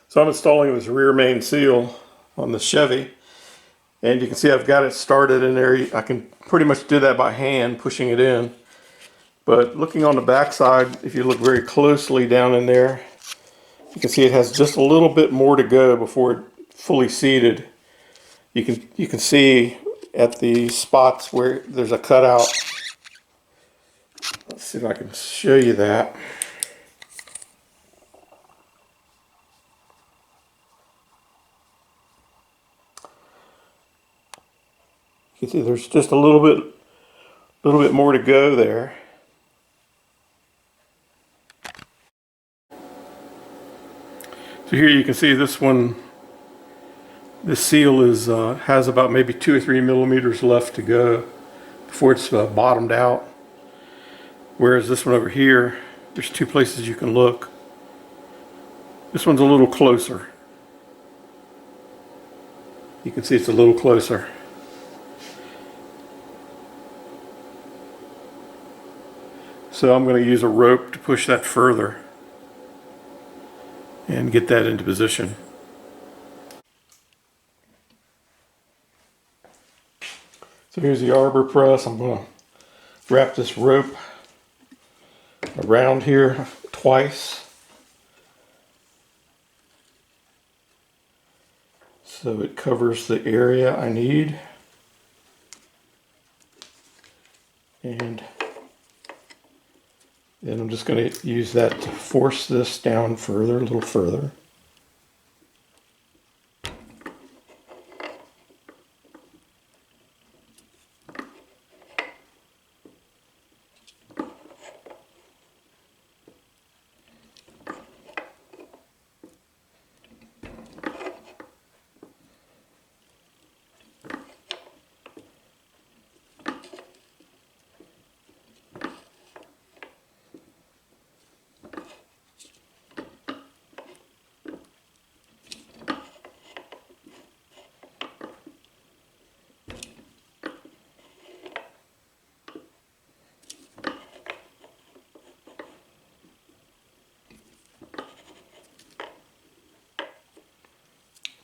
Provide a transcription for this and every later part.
So I'm installing this rear main seal on the Chevy, and you can see I've got it started in there. I can pretty much do that by hand, pushing it in. But looking on the back side, if you look very closely down in there, you can see it has just a little bit more to go before it's fully seated. You can see at the spots where there's a cutout. Let's see if I can show you that. You can see there's just a little bit more to go there. So here you can see this one. This seal is has about maybe 2 or 3 millimeters left to go before it's bottomed out. Whereas this one over here, there's two places you can look. This one's a little closer. You can see it's a little closer. So I'm going to use a rope to push that further and get that into position. So here's the arbor press. I'm going to wrap this rope around here twice so it covers the area I need. And then I'm just going to use that to force this down further, a little further.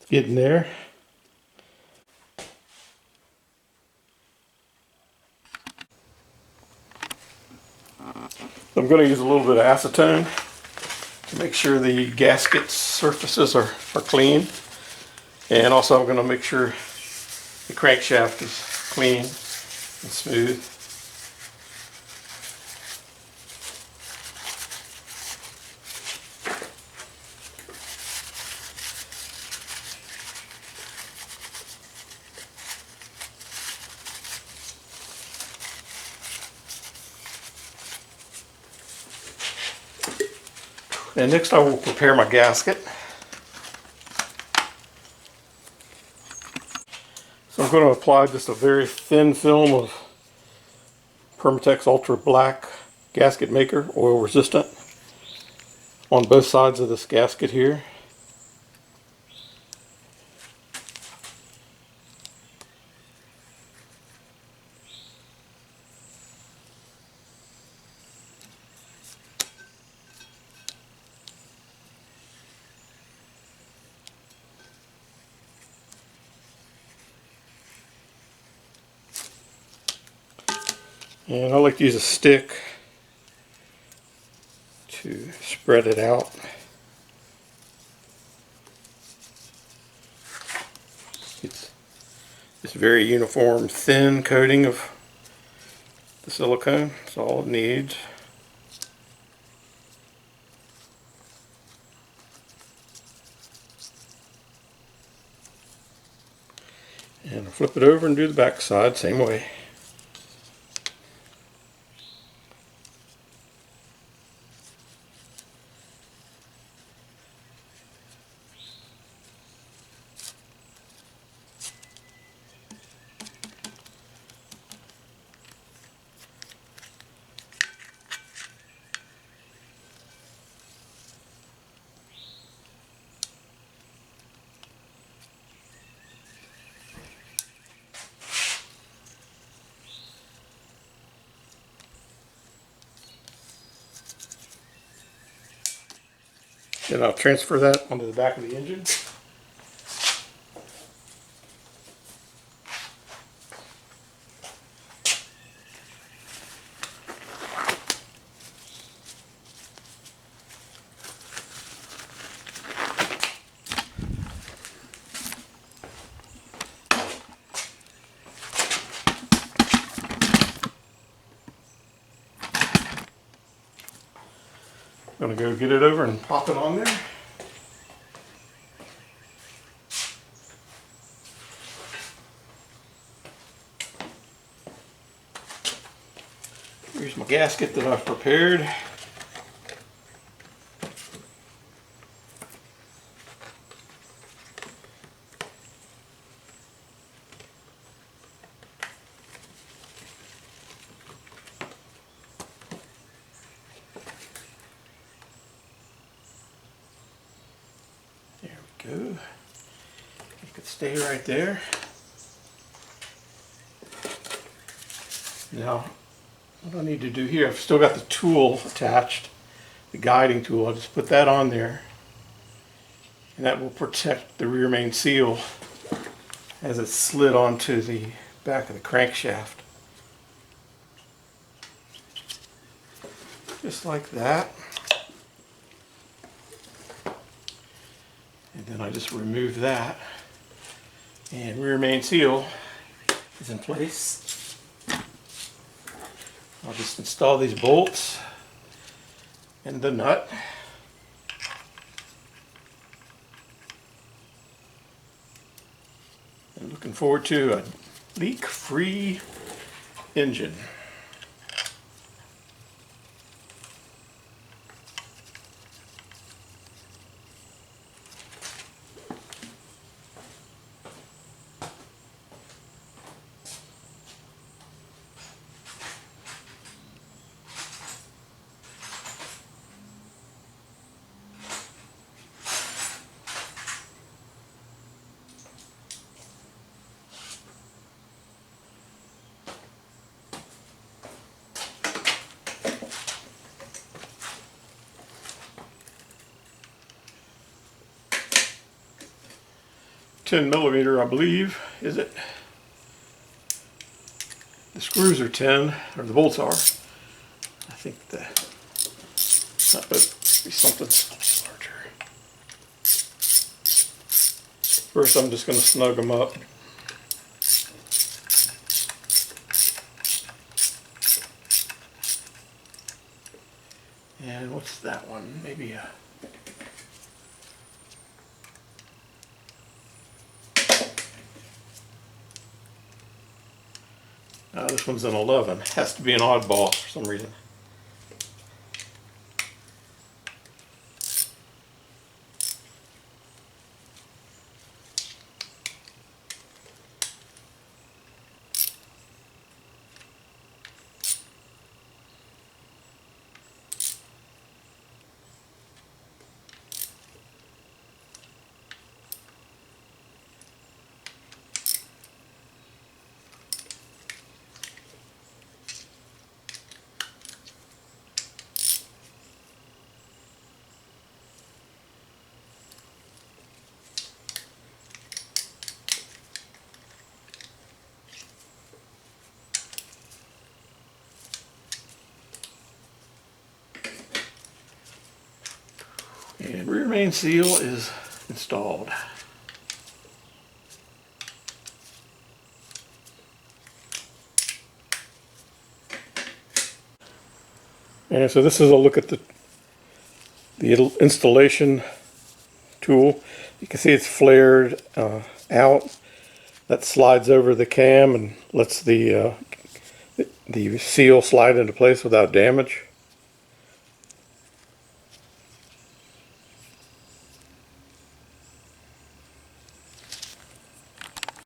Getting there. I'm going to use a little bit of acetone to make sure the gasket surfaces are clean. And also I'm going to make sure the crankshaft is clean and smooth. And next I will prepare my gasket. So I'm going to apply just a very thin film of Permatex Ultra Black gasket maker, oil resistant, on both sides of this gasket here. And I like to use a stick to spread it out. It's this very uniform, thin coating of the silicone. That's all it needs. And I'll flip it over and do the back side same way. Then I'll transfer that onto the back of the engine. I'm going to go get it over and pop it on there. Here's my gasket that I've prepared. There we go. You could stay right there. Now, what I need to do here, I've still got the tool attached, the guiding tool. I'll just put that on there, and that will protect the rear main seal as it's slid onto the back of the crankshaft. Just like that. And then I just remove that, and rear main seal is in place. I'll just install these bolts and the nut. I'm looking forward to a leak-free engine. $10mm, I believe, is it? The screws are 10, or the bolts are. I think that be something larger. First, I'm just going to snug them up. And what's that one? Maybe a... this one's an 11. Has to be an oddball for some reason. And rear main seal is installed. And so this is a look at the installation tool. You can see it's flared out. That slides over the cam and lets the seal slide into place without damage.